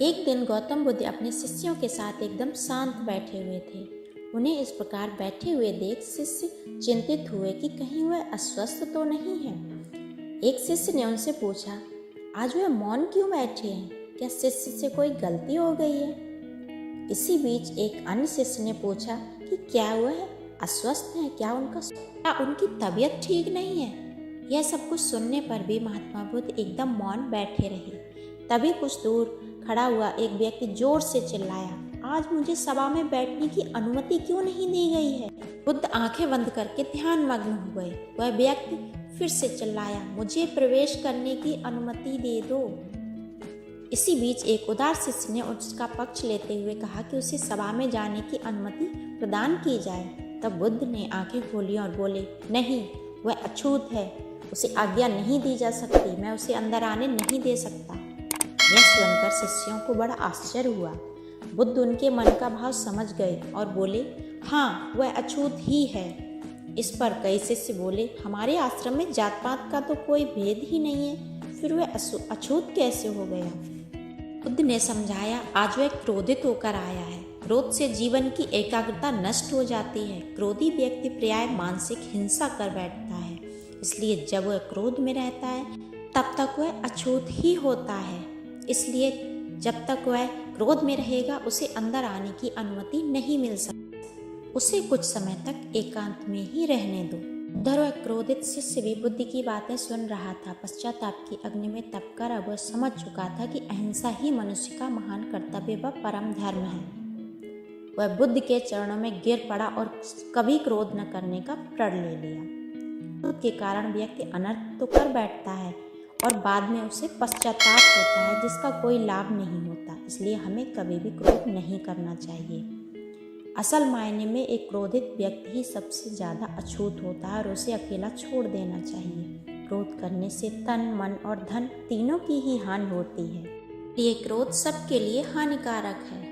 एक दिन गौतम बुद्ध अपने शिष्यों के साथ एकदम शांत बैठे हुए थे। उन्हें इस प्रकार बैठे हुए देख शिष्य चिंतित हुए कि कहीं वह अस्वस्थ तो नहीं है। एक शिष्य ने उनसे पूछा, आज वह मौन क्यों बैठे हैं? क्या शिष्य से कोई गलती हो गई है? इसी बीच एक अन्य शिष्य ने पूछा कि क्या वह अस्वस्थ है? क्या उनकी तबीयत ठीक नहीं है? यह सब कुछ सुनने पर भी महात्मा बुद्ध एकदम मौन बैठे रहे। तभी कुछ दूर खड़ा हुआ एक व्यक्ति जोर से चिल्लाया, आज मुझे सभा में बैठने की अनुमति क्यों नहीं दी गई है? बुद्ध आंखें बंद करके ध्यान मग्न हो गए। वह व्यक्ति फिर से चिल्लाया, मुझे प्रवेश करने की अनुमति दे दो। इसी बीच एक उदार शिष्य ने उसका पक्ष लेते हुए कहा कि उसे सभा में जाने की अनुमति प्रदान की जाए। तब बुद्ध ने आंखें खोली और बोले, नहीं, वह अछूत है, उसे आज्ञा नहीं दी जा सकती, मैं उसे अंदर आने नहीं दे सकता। यह सुनकर शिष्यों को बड़ा आश्चर्य हुआ। बुद्ध उनके मन का भाव समझ गए और बोले, हाँ, वह अछूत ही है। इस पर कई शिष्य बोले, हमारे आश्रम में जात पात का तो कोई भेद ही नहीं है, फिर वह अछूत कैसे हो गया? बुद्ध ने समझाया, आज वह क्रोधित होकर आया है। क्रोध से जीवन की एकाग्रता नष्ट हो जाती है। क्रोधी व्यक्ति प्रायः मानसिक हिंसा कर बैठता है, इसलिए जब वह क्रोध में रहता है तब तक वह अछूत ही होता है। इसलिए जब तक वह क्रोध में रहेगा उसे अंदर आने की अनुमति नहीं मिल सकती। उसे कुछ समय तक एकांत में ही रहने दो। उधर वह क्रोधित शिष्य भी बुद्ध की बातें सुन रहा था। पश्चाताप की अग्नि में तपकर अब वह समझ चुका था कि अहिंसा ही मनुष्य का महान कर्तव्य व परम धर्म है। वह बुद्ध के चरणों में गिर पड़ा और कभी क्रोध न करने का प्रण ले लिया। क्रोध के कारण व्यक्ति अनर्थ तो कर बैठता है और बाद में उसे पश्चाताप होता है, जिसका कोई लाभ नहीं होता। इसलिए हमें कभी भी क्रोध नहीं करना चाहिए। असल मायने में एक क्रोधित व्यक्ति ही सबसे ज़्यादा अछूत होता है और उसे अकेला छोड़ देना चाहिए। क्रोध करने से तन, मन और धन तीनों की ही हानि होती है। ये क्रोध सबके लिए हानिकारक है।